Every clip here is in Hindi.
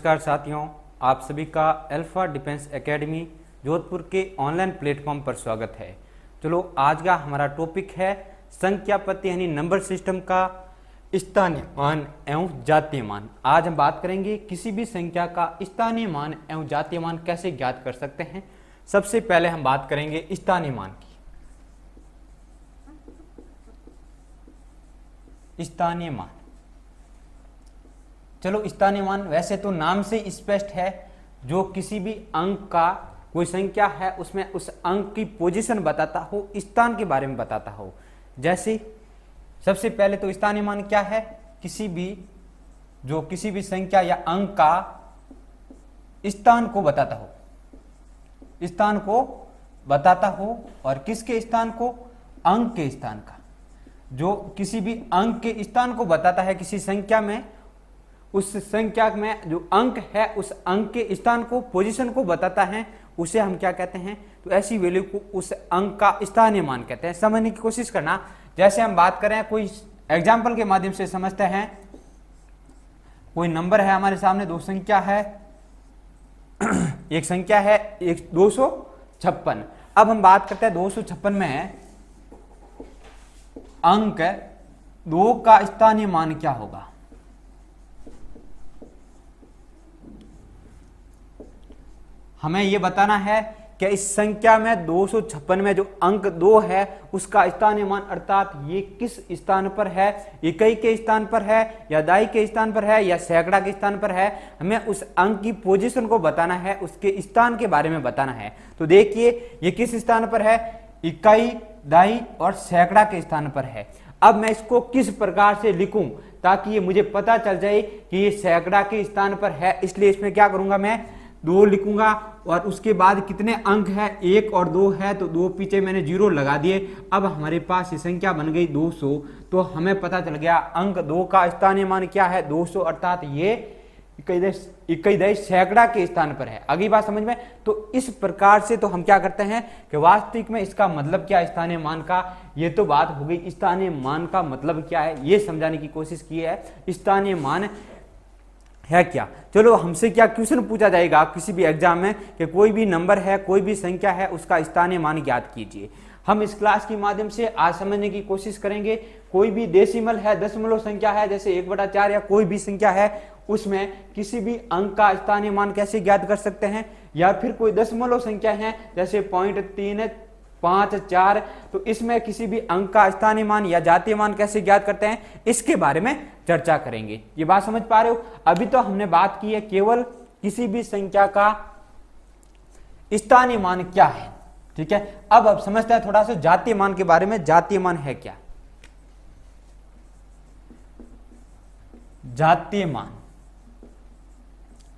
नमस्कार साथियों, आप सभी का अल्फा डिफेंस एकेडमी जोधपुर के ऑनलाइन प्लेटफॉर्म पर स्वागत है। चलो आज का हमारा टॉपिक है संख्या पत्ती यानी नंबर सिस्टम का स्थानीय मान एवं जातीय मान। आज हम बात करेंगे किसी भी संख्या का स्थानीय मान एवं जातीय मान कैसे ज्ञात कर सकते हैं। सबसे पहले हम बात करेंगे स्थानीय मान की। स्थानीय मान, चलो स्थानीय मान वैसे तो नाम से स्पष्ट है, जो किसी भी अंक का कोई संख्या है उसमें उस अंक की पोजीशन बताता हो, स्थान के बारे में बताता हो। जैसे सबसे पहले तो स्थानीय मान क्या है, किसी भी संख्या या अंक का स्थान को बताता हो, स्थान को बताता हो। और किसके स्थान को? अंक के स्थान का। जो किसी भी अंक के स्थान को बताता है किसी संख्या में, उस संख्या में जो अंक है उस अंक के स्थान को, पोजीशन को बताता है, उसे हम क्या कहते हैं? तो ऐसी वैल्यू को उस अंक का स्थानीय मान कहते हैं। समझने की कोशिश करना। जैसे हम बात करें, कोई एग्जाम्पल के माध्यम से समझते हैं। कोई नंबर है हमारे सामने, दो संख्या है, एक संख्या है 256। अब हम बात करते हैं 256 में अंक 2 का स्थानीय मान क्या होगा। हमें यह बताना है कि इस संख्या में 256 में जो अंक 2 है उसका स्थानीय मान, अर्थात ये किस स्थान पर है, इकाई के स्थान पर है या दाई के स्थान पर है या सैकड़ा के स्थान पर है। हमें उस अंक की पोजीशन को बताना है, उसके स्थान के बारे में बताना है। तो देखिए ये किस स्थान पर है, इकाई, दाई और सैकड़ा के स्थान पर है। अब मैं इसको किस प्रकार से लिखूं ताकि ये मुझे पता चल जाए कि ये सैकड़ा के स्थान पर है, इसलिए इसमें क्या करूंगा, मैं 2 लिखूंगा और उसके बाद कितने अंक है, 1 और 2 है, तो 2 पीछे मैंने 0 लगा दिए। अब हमारे पास ये संख्या बन गई 200। तो हमें पता चल गया अंक 2 का स्थानीय मान क्या है, 200, अर्थात ये इकाई सैकड़ा के स्थान पर है। अगली बात समझ में। तो इस प्रकार से तो हम क्या करते हैं कि वास्तविक में इसका मतलब क्या स्थानीय मान का, ये तो बात हो गई स्थानीय मान का मतलब क्या है, ये समझाने की कोशिश की है। स्थानीय मान है क्या? चलो हमसे क्या क्वेश्चन पूछा जाएगा किसी भी एग्जाम में कि कोई भी नंबर है, कोई भी संख्या है, उसका स्थानीय मान ज्ञात कीजिए। हम इस क्लास के माध्यम से आज समझने की कोशिश करेंगे। कोई भी डेसिमल है, दशमलव संख्या है, जैसे 1/4 या कोई भी संख्या है, उसमें किसी भी अंक का स्थानीय मान कैसे ज्ञात कर सकते हैं। या फिर कोई दशमलव संख्या है जैसे 0.3, 5, 4, तो इसमें किसी भी अंक का स्थानीय मान या जातीय मान कैसे ज्ञात करते हैं, इसके बारे में चर्चा करेंगे। ये बात समझ पा रहे हो? अभी तो हमने बात की है केवल किसी भी संख्या का स्थानीय मान क्या है, ठीक है। अब समझते हैं थोड़ा सा जातीय मान के बारे में। जातीय मान है क्या? जातीय मान,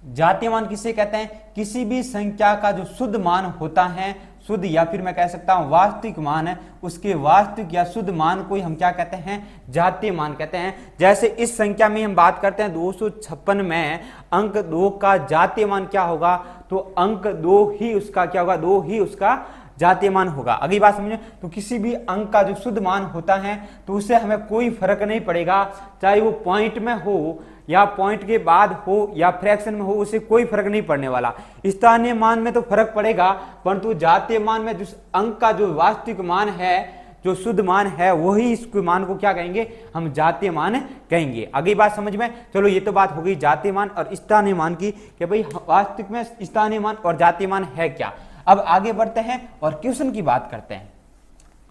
जातीय मान किसे कहते हैं? किसी भी संख्या का जो शुद्ध मान होता है, शुद्ध या फिर मैं कह सकता हूं वास्तविक मान है, उसके वास्तविक या शुद्ध मान को ही हम क्या कहते हैं? जातीय मान कहते हैं। जैसे इस संख्या में हम बात करते हैं 256 में अंक 2 का जातीय मान क्या होगा, तो अंक 2 ही उसका क्या होगा, 2 ही उसका जातीय मान होगा। अगली बात समझो। तो किसी भी अंक का जो शुद्ध मान होता है तो उससे हमें कोई फर्क नहीं पड़ेगा, चाहे वो पॉइंट में हो या पॉइंट के बाद हो या फ्रैक्शन में हो, उससे कोई फर्क नहीं पड़ने वाला। स्थानीय मान में तो फर्क पड़ेगा, परंतु जातीय मान में जिस अंक का जो वास्तविक मान है, जो शुद्ध मान है, वही इसके मान को क्या कहेंगे, हम जातीय मान कहेंगे। अगली बात समझ में। चलो ये तो बात हो गई जातीय मान और स्थानीय मान की कि भाई वास्तविक में स्थानीय मान और जातीय मान है क्या। अब आगे बढ़ते हैं और क्वेश्चन की बात करते हैं।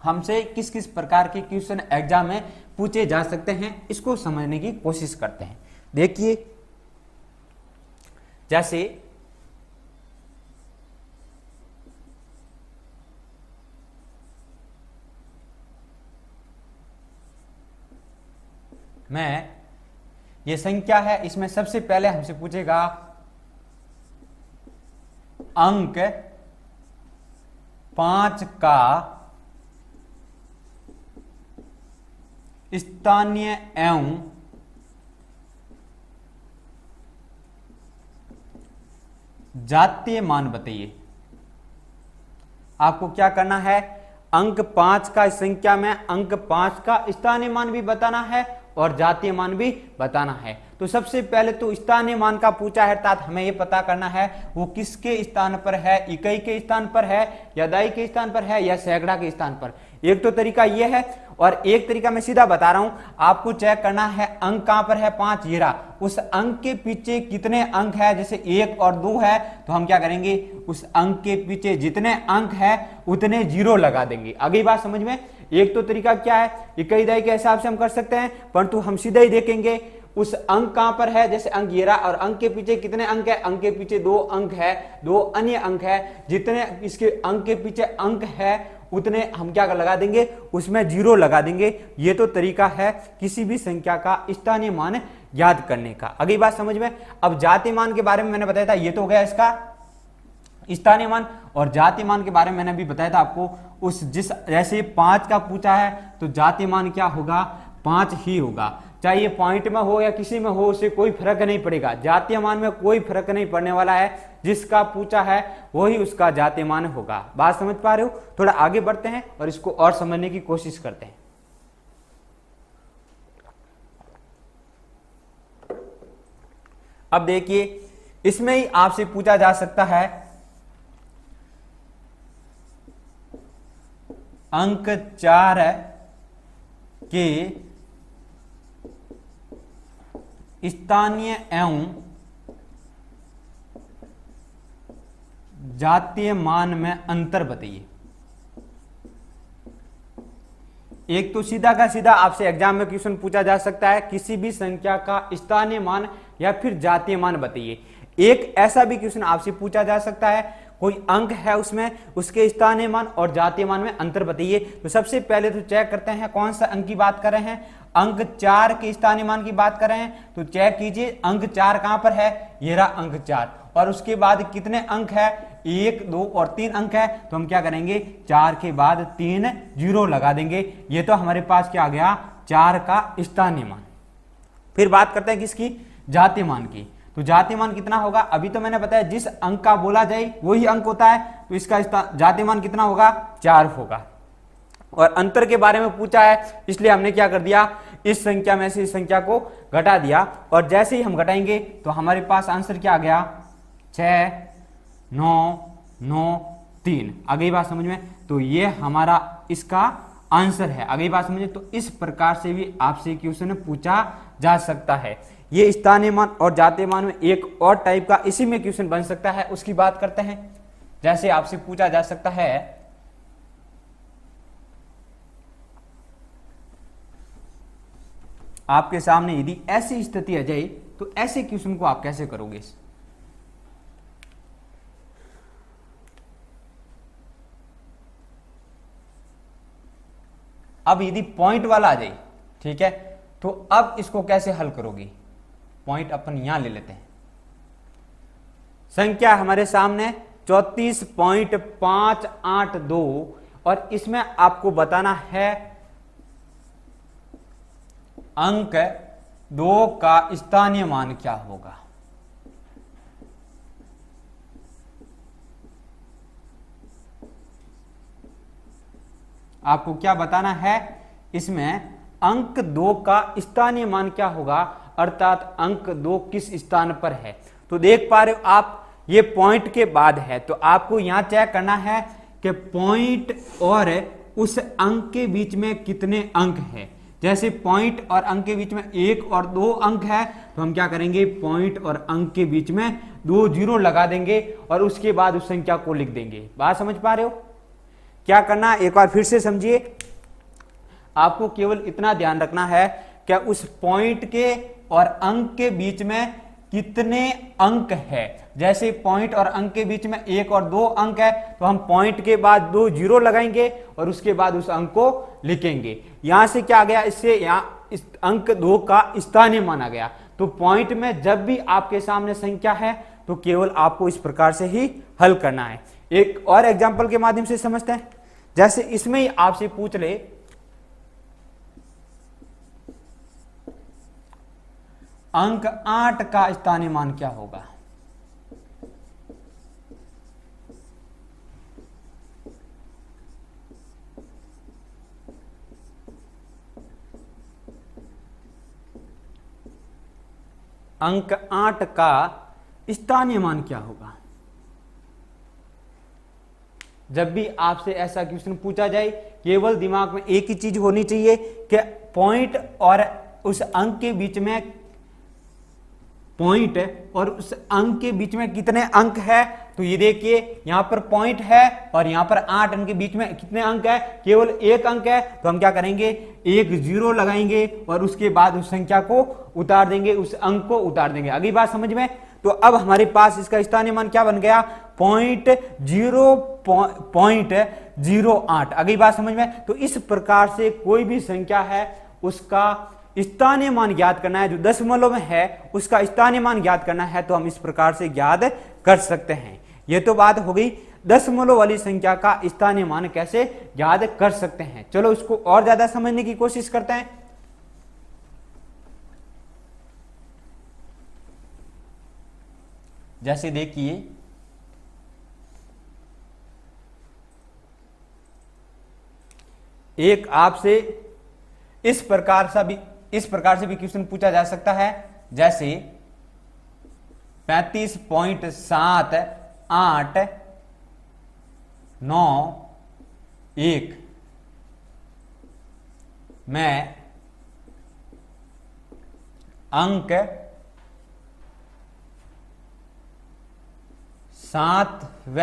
हमसे किस किस प्रकार के क्वेश्चन एग्जाम में पूछे जा सकते हैं, इसको समझने की कोशिश करते हैं। देखिए जैसे ये संख्या है, इसमें सबसे पहले हमसे पूछेगा अंक 5 का स्थानीय एवं जातीय मान बताइए। आपको क्या करना है, अंक 5 का संख्या में अंक 5 का स्थानीय मान भी बताना है और जातीय मान भी बताना है। तो सबसे पहले तो स्थानीय मान का पूछा है, अर्थात हमें यह पता करना है वो किसके स्थान पर है, इकाई के स्थान पर है या दाई के स्थान पर है या सैकड़ा के स्थान पर। एक तो तरीका यह है, और एक तरीका मैं सीधा बता रहा हूं, आपको चेक करना है अंक कहां पर है 5, ये रहा, उस अंक के पीछे कितने अंक है, जैसे 1 और 2 है तो हम क्या करेंगे, उस अंक के पीछे जितने अंक है उतने जीरो लगा देंगे। अगली बात समझ में। एक तो तरीका क्या है, इकाई दाई के हिसाब से हम कर सकते हैं, परंतु हम सीधा ही देखेंगे उस अंक कहां पर है, जैसे अंक ये रहा, और अंक के पीछे कितने अंक है, अंक के पीछे 2 अंक है, 2 अन्य अंक है, जितने इसके अंक के पीछे अंक है उतने हम क्या लगा देंगे, उसमें जीरो लगा देंगे। ये तो तरीका है किसी भी संख्या का स्थानीय मान याद करने का। अगली बात समझ में। अब जाति मान के बारे में मैंने बताया था, ये तो हो गया इसका स्थानीय मान, और जाति मान के बारे में मैंने अभी बताया था आपको, उस जिस जैसे 5 का पूछा है तो जाति मान क्या होगा, 5 ही होगा, चाहे ये पॉइंट में हो या किसी में हो, उससे कोई फर्क नहीं पड़ेगा, जातीय मान में कोई फर्क नहीं पड़ने वाला है, जिसका पूछा है वही उसका जातीय मान होगा। बात समझ पा रहे हो। थोड़ा आगे बढ़ते हैं और इसको और समझने की कोशिश करते हैं। अब देखिए, इसमें ही आपसे पूछा जा सकता है अंक 4 के स्थानीय एवं जातीय मान में अंतर बताइए। एक तो सीधा का सीधा आपसे एग्जाम में क्वेश्चन पूछा जा सकता है, किसी भी संख्या का स्थानीय मान या फिर जातीय मान बताइए। एक ऐसा भी क्वेश्चन आपसे पूछा जा सकता है, कोई अंक है उसमें, उसके स्थानीय मान और जातीय मान में अंतर बताइए। तो सबसे पहले तो चेक करते हैं कौन सा अंक की बात कर रहे हैं, अंक 4 के स्थानीय मान की बात कर रहे हैं। तो चेक कीजिए अंक 4 कहां पर है, ये रहा अंक 4, और उसके बाद कितने अंक है, 1, 2 और 3 अंक है, तो हम क्या करेंगे, 4 के बाद 3 जीरो लगा देंगे। ये तो हमारे पास क्या आ गया, 4 का स्थानीय मान। फिर बात करते हैं किसकी, जातीय मान की। तो जातीय मान कितना होगा, अभी तो मैंने बताया जिस अंक का बोला जाए वही अंक होता है, तो इसका जातीय मान कितना होगा, 4 होगा। और अंतर के बारे में पूछा है, इसलिए हमने क्या कर दिया, इस संख्या में से इस संख्या को घटा दिया, और जैसे ही हम घटाएंगे तो हमारे पास आंसर क्या आ गया, 6, 9, 9, 3। अगली बात समझ में। तो ये हमारा इसका आंसर है। अगली बात समझे। तो इस प्रकार से भी आपसे क्वेश्चन पूछा जा सकता है। ये स्थानीय मान और जातीय मान में एक और टाइप का इसी में क्वेश्चन बन सकता है, उसकी बात करते हैं। जैसे आपसे पूछा जा सकता है, आपके सामने यदि ऐसी स्थिति आ जाए तो ऐसे क्वेश्चन को आप कैसे करोगे। अब यदि पॉइंट वाला आ जाए, ठीक है, तो अब इसको कैसे हल करोगे। पॉइंट अपन यहां ले लेते हैं। संख्या हमारे सामने 34.582, और इसमें आपको बताना है अंक 2 का स्थानीय मान क्या होगा। आपको क्या बताना है, इसमें अंक 2 का स्थानीय मान क्या होगा, अर्थात अंक 2 किस स्थान पर है। तो देख पा रहे हो आप, ये पॉइंट के बाद है, तो आपको यहां चेक करना है कि पॉइंट और उस अंक के बीच में कितने अंक है। जैसे पॉइंट और अंक के बीच में 1 और 2 अंक है, तो हम क्या करेंगे, पॉइंट और अंक के बीच में 2 जीरो लगा देंगे और उसके बाद उस संख्या को लिख देंगे। बात समझ पा रहे हो। क्या करना है, एक बार फिर से समझिए। आपको केवल इतना ध्यान रखना है कि उस पॉइंट के और अंक के बीच में कितने अंक है। जैसे पॉइंट और अंक के बीच में 1 और 2 अंक है, तो हम पॉइंट के बाद 2 जीरो लगाएंगे और उसके बाद उस अंक को लिखेंगे। यहां से क्या आ गया, इससे यहां इस अंक 2 का स्थानीय माना गया। तो पॉइंट में जब भी आपके सामने संख्या है तो केवल आपको इस प्रकार से ही हल करना है। एक और एग्जांपल के माध्यम से समझते हैं। जैसे इसमें ही आपसे पूछ ले, अंक 8 का स्थानीय मान क्या होगा। अंक 8 का स्थानीय मान क्या होगा। जब भी आपसे ऐसा क्वेश्चन पूछा जाए केवल दिमाग में एक ही चीज होनी चाहिए कि पॉइंट और उस अंक के बीच में पॉइंट और उस अंक के बीच में कितने अंक है। तो ये देखिए यहां पर पॉइंट है और यहां पर 8 अंक के बीच में कितने अंक है, केवल एक अंक है। तो हम क्या करेंगे, एक जीरो लगाएंगे और उसके बाद उस संख्या को उतार देंगे, उस अंक को उतार देंगे। अगली बात समझ में। तो अब हमारे पास इसका स्थानीय मान क्या बन गया, 0.08। अगली बात समझ में। तो इस प्रकार से कोई भी संख्या है उसका स्थानीय मान ज्ञात करना है, जो दशमलव में है उसका स्थानीय मान ज्ञात करना है, तो हम इस प्रकार से ज्ञात कर सकते हैं। यह तो बात हो गई दशमलव वाली संख्या का स्थानीय मान कैसे ज्ञात कर सकते हैं। चलो इसको और ज्यादा समझने की कोशिश करते हैं। जैसे देखिए एक आपसे इस प्रकार से भी क्वेश्चन पूछा जा सकता है, जैसे 35.891 में अंक 7 व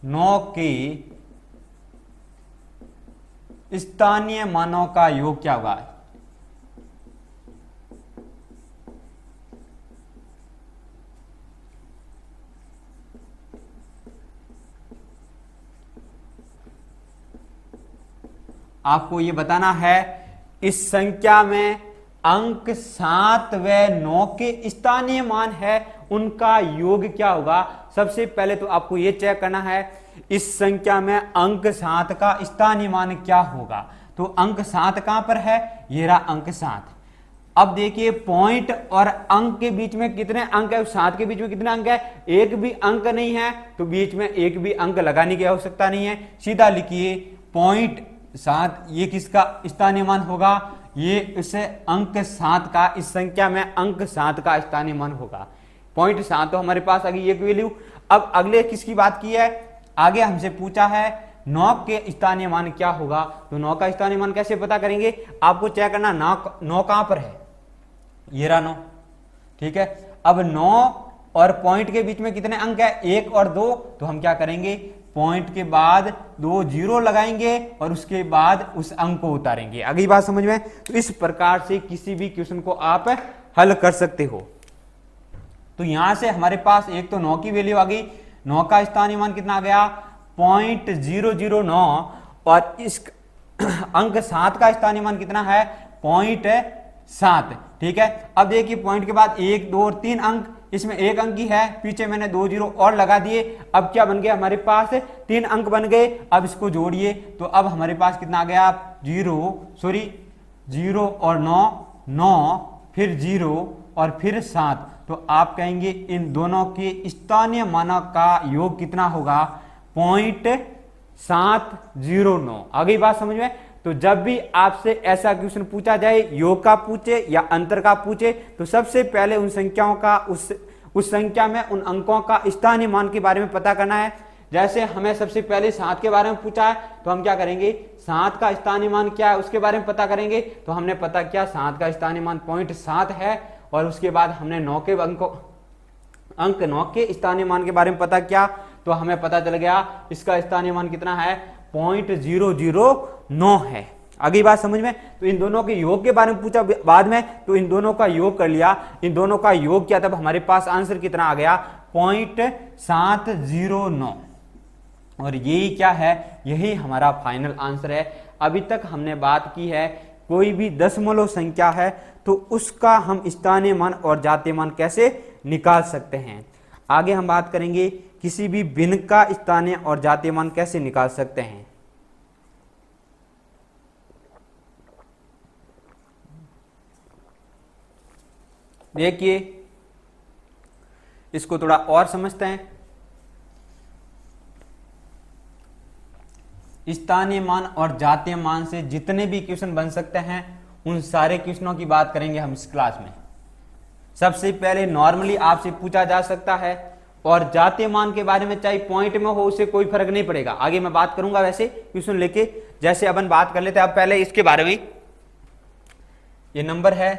9 की स्थानीय मानों का योग क्या होगा। आपको यह बताना है इस संख्या में अंक 7 व 9 के स्थानीय मान है, उनका योग क्या होगा। सबसे पहले तो आपको यह चेक करना है इस संख्या में अंक 7 का स्थानीय मान क्या होगा। तो अंक 7 कहां पर है, ये रहा अंक 7। अब देखिए पॉइंट और अंक के बीच में कितने अंक है, 7 के बीच में कितने अंक है, एक भी अंक नहीं है, तो बीच में एक भी अंक लगाने की आवश्यकता नहीं है। सीधा लिखिए 0.7, ये किसका स्थानीय मान होगा, ये इसे अंक 7 का, इस संख्या में अंक 7 का स्थानीय मान होगा। 0.7 तो हमारे पास आ गई एक वैल्यू। अब अगले किसकी बात की है, आगे हमसे पूछा है 9 के स्थानीय मान क्या होगा। तो 9 का स्थानीय मान कैसे पता करेंगे, आपको चेक करना 9 कहां पर है, ये रहा 9, ठीक है। अब 9 और पॉइंट के बीच में कितने अंक है, 1 और 2, तो हम क्या करेंगे, पॉइंट के बाद 2 जीरो लगाएंगे और उसके बाद उस अंक को उतारेंगे। अगली बात समझ में। तो इस प्रकार से किसी भी क्वेश्चन को आप हल कर सकते हो। तो यहां से हमारे पास एक तो 9 की वैल्यू आ गई, 9 का स्थानीय मान कितना आ गया 0.009, और इस अंक 7 का स्थानीय मान कितना है 0.7, ठीक है। अब देखिए पॉइंट के बाद 1, 2 और 3 अंक, इसमें एक अंक ही है, पीछे मैंने 2 जीरो और लगा दिए। अब क्या बन गया हमारे पास 3 अंक बन गए। अब इसको जोड़िए तो अब हमारे पास कितना आ गया 0 और 9 फिर 0 और फिर 7। तो आप कहेंगे इन दोनों के स्थानीय मानों का योग कितना होगा 0.709। आगे बात समझ में। तो जब भी आपसे ऐसा क्वेश्चन पूछा जाए, योग का पूछे या अंतर का पूछे, तो सबसे पहले उन संख्याओं का उस संख्या में उन अंकों का स्थानीय मान के बारे में पता करना है। जैसे हमें सबसे पहले 7 के बारे में पूछा है, तो हम क्या करेंगे 7 का स्थानीय मान क्या है उसके बारे में पता करेंगे। तो हमने पता किया 7 का स्थानीय मान 0.7 है, और उसके बाद हमने 9 के अंक 9 के स्थानीय मान के बारे में पता किया, तो हमें पता चल गया इसका स्थानीय मान कितना है 0.009 है। अगली बात समझ में। तो इन दोनों के योग के बारे में पूछा बाद में, तो इन दोनों का योग कर लिया, इन दोनों का योग किया, तब हमारे पास आंसर कितना आ गया 0.709। और यही क्या है, यही हमारा फाइनल आंसर है। अभी तक हमने बात की है कोई भी दशमलव संख्या है तो उसका हम स्थानीय मान और जातीय मान कैसे निकाल सकते हैं। आगे हम बात करेंगे किसी भी भिन्न का स्थानीय और जातीय मान कैसे निकाल सकते हैं। देखिए इसको थोड़ा और समझते हैं। स्थानीय मान और जातीय मान से जितने भी क्वेश्चन बन सकते हैं उन सारे क्वेश्चनों की बात करेंगे हम इस क्लास में। सबसे पहले नॉर्मली आपसे पूछा जा सकता है, और जातीय मान के बारे में चाहे पॉइंट में हो उससे कोई फर्क नहीं पड़ेगा, आगे मैं बात करूंगा वैसे क्वेश्चन लेके। जैसे अपन बात कर लेते हैं अब पहले इसके बारे में। ये नंबर है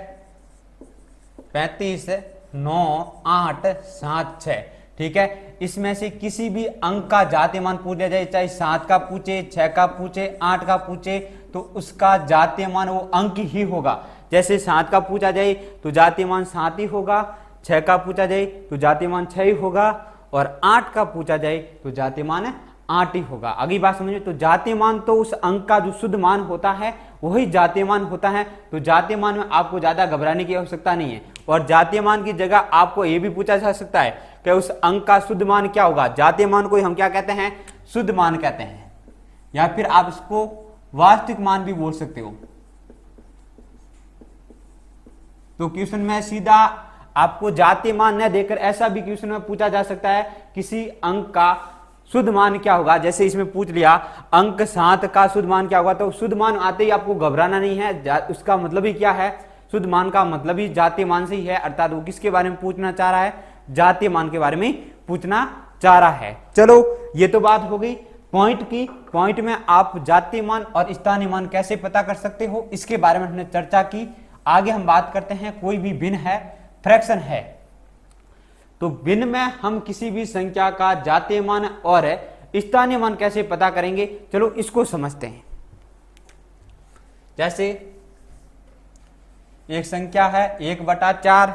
35 9 8 7 6, ठीक है। इसमें से किसी भी अंक का जातीय मान पूछ लिया जाए, चाहे 7 का पूछे, 6 का पूछे, 8 का पूछे, तो उसका जातीय मान वो अंक ही होगा। जैसे 7 का पूछा जाए तो जातीय मान 7 ही होगा, 6 का पूछा जाए तो जातीय मान 6 ही होगा, और 8 का पूछा जाए तो जातीय मान 8 ही होगा। अगली बात समझिए, तो जातीय मान तो उस अंक का जो शुद्ध मान होता है वही जातीय मान होता है। तो जातीय मान में आपको ज्यादा घबराने की आवश्यकता नहीं है, और जातीय मान की जगह आपको यह भी पूछा जा सकता है कि उस अंक का शुद्ध मान क्या होगा। जातीय मान को हम क्या कहते हैं, शुद्ध मान कहते हैं, या फिर आप इसको वास्तविक मान भी बोल सकते हो। तो क्वेश्चन में सीधा आपको जातीय मान न देकर ऐसा भी क्वेश्चन में पूछा जा सकता है किसी अंक का शुद्ध मान क्या होगा। जैसे इसमें पूछ लिया अंक 7 का शुद्ध मान क्या होगा, तो शुद्ध मान आते ही आपको घबराना नहीं है, उसका मतलब ही क्या है, शुद्ध मान का मतलब ही जातीय मान से ही है, अर्थात वो किसके बारे में पूछना चाह रहा है, जातीय मान के बारे में पूछना चाह रहा है। चलो ये तो बात हो गई पॉइंट की। पॉइंट में आप जातीय मान और स्थानीय मान कैसे पता कर सकते हो इसके बारे में हमने चर्चा की। आगे हम बात करते हैं कोई भी भिन्न है, फ्रैक्शन है, तो भिन्न में हम किसी भी संख्या का जातीय मान और स्थानीय मान कैसे पता करेंगे, चलो इसको समझते हैं। जैसे एक संख्या है 1/4,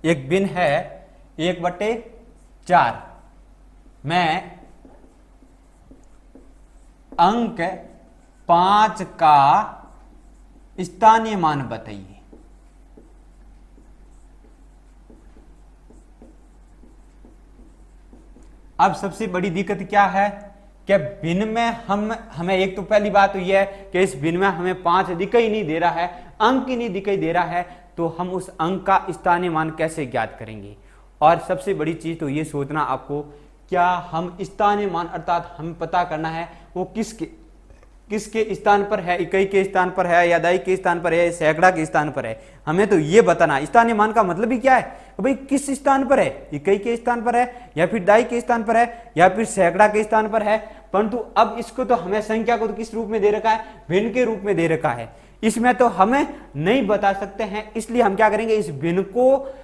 एक भिन्न है 1/4 में अंक 5 का स्थानीय मान बताइए। अब सबसे बड़ी दिक्कत क्या है कि भिन्न में हमें एक तो पहली बात तो यह है कि इस भिन्न में हमें 5 दिखाई नहीं दे रहा है, अंक ही नहीं दिखाई दे रहा है, तो हम उस अंक का स्थानीय मान कैसे ज्ञात करेंगे। और सबसे बड़ी चीज तो ये सोचना आपको, क्या हम स्थानीय मान अर्थात हमें पता करना है वो किसके स्थान पर है, इकाई के स्थान पर है या दाई के स्थान पर है, सैकड़ा के स्थान पर है, हमें तो ये बताना। स्थानीय मान का मतलब ही क्या है कि भाई किस स्थान पर है, इकाई के स्थान पर है या फिर दाई के स्थान पर है या फिर सैकड़ा के स्थान पर है। परंतु अब इसको तो हमें संख्या को तो किस रूप में दे रखा है, भिन्न के रूप में दे रखा है, इसमें तो हमें नहीं बता सकते हैं। इसलिए हम क्या करेंगे, इस भिन्न को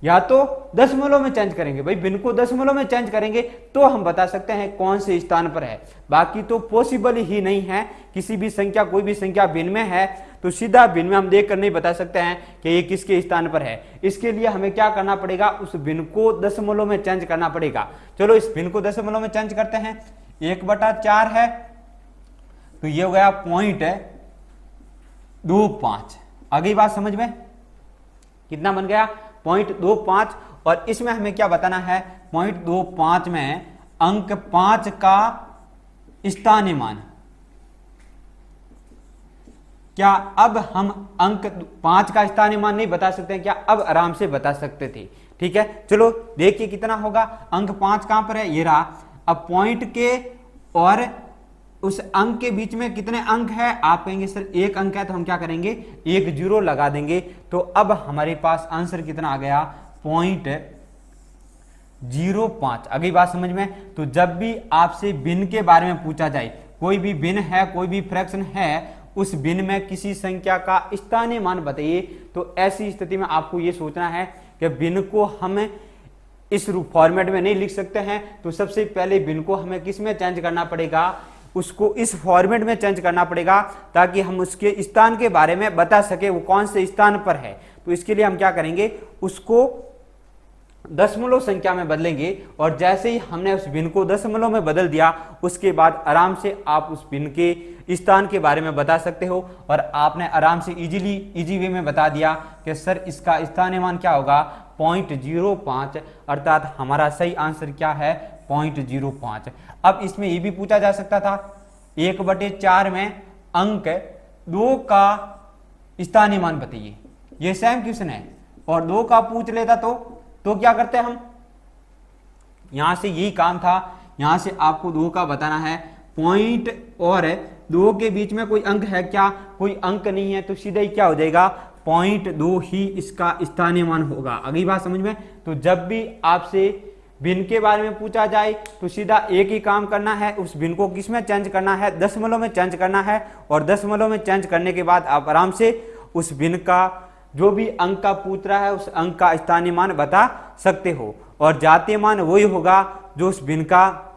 या तो दशमलव में चेंज करेंगे, भाई भिन्न को दशमलव में चेंज करेंगे तो हम बता सकते हैं कौन से स्थान पर है, बाकी तो पॉसिबल ही नहीं है। किसी भी संख्या, कोई भी संख्या भिन्न में है तो सीधा भिन्न में हम देख कर नहीं बता सकते हैं कि ये किसके स्थान पर है। इसके लिए हमें क्या करना पड़ेगा, उस भिन्न को दशमलव में चेंज करना पड़ेगा। चलो इस भिन्न को दशमलव में चेंज करते हैं। 1/4 है तो ये हो गया 0.25। अगली बात समझ में, कितना बन गया 0.25, और इसमें हमें क्या बताना है, 0.25 में अंक 5 का स्थानीय मान। क्या अब हम अंक 5 का स्थानीय मान नहीं बता सकते हैं क्या, अब आराम से बता सकते थे। ठीक है, चलो देखिए कितना होगा, अंक 5 कहां पर है, ये रहा। अब पॉइंट के और उस अंक के बीच में कितने अंक है, आप कहेंगे सर 1 अंक है, तो हम क्या करेंगे 1 0 लगा देंगे। तो अब हमारे पास आंसर कितना आ गया, 0.05। अगली बात समझ में, तो जब भी आपसे भिन्न के बारे में पूछा जाए, कोई भी भिन्न है, कोई भी फ्रैक्शन है, उस भिन्न में किसी संख्या का स्थानीय मान बताइए, तो ऐसी स्थिति में आपको यह सोचना है कि भिन्न को हम इस रूप फॉर्मेट में नहीं लिख सकते हैं, तो सबसे पहले भिन्न को हमें किस में चेंज करना पड़ेगा, उसको इस फॉर्मेट में चेंज करना पड़ेगा, ताकि हम उसके स्थान के बारे में बता सके वो कौन से स्थान पर है। तो इसके लिए हम क्या करेंगे, उसको दशमलव संख्या में बदलेंगे, और जैसे ही हमने उस भिन्न को दशमलव में बदल दिया, उसके बाद आराम से आप उस भिन्न के स्थान के बारे में बता सकते हो। और आपने आराम से इजी वे में बता दिया कि सर इसका स्थानीय मान क्या होगा, 0.05, अर्थात हमारा सही आंसर क्या है, 0.05। अब इसमें यह भी पूछा जा सकता था 1/4 में अंक 2 का स्थानीय मान बताइए, ये सेम क्वेश्चन है, और 2 का पूछ लेता तो क्या करते हम, यहां से यही काम था, यहां से आपको 2 का बताना है, पॉइंट और 2 के बीच में कोई अंक है क्या, कोई अंक नहीं है, तो सीधा ही क्या हो जाएगा 0.2 ही इसका स्थानीय मान होगा। अगली बात समझ में, तो जब भी आपसे भिन्न के बारे में पूछा जाए तो सीधा एक ही काम करना है, उस भिन्न को किस में चेंज करना है, दशमलव में चेंज करना है, और दशमलव में चेंज करने के बाद आप आराम से उस भिन्न का जो भी अंक का पूछ रहा है उस अंक का स्थानीय मान बता सकते हो। और जातीय मान वही होगा जो उस भिन्न का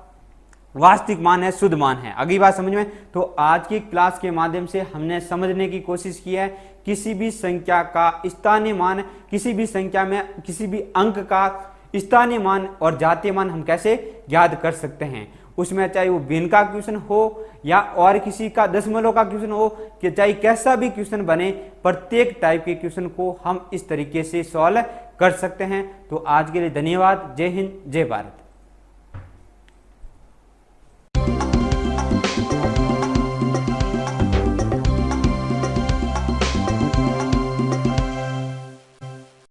वास्तविक मान है, शुद्ध मान है। अगली बात समझ में, तो आज की क्लास के माध्यम से हमने समझने की कोशिश की है किसी भी संख्या का स्थानीय मान, किसी भी संख्या में किसी भी अंक का स्थानीय मान और जातीय मान हम कैसे ज्ञात कर सकते हैं। उसमें चाहे वो भिन्न का क्वेश्चन हो या और किसी का दशमलव का क्वेश्चन हो, कि चाहे कैसा भी क्वेश्चन बने, प्रत्येक टाइप के क्वेश्चन को हम इस तरीके से सॉल्व कर सकते हैं। तो आज के लिए धन्यवाद। जय हिंद, जय भारत।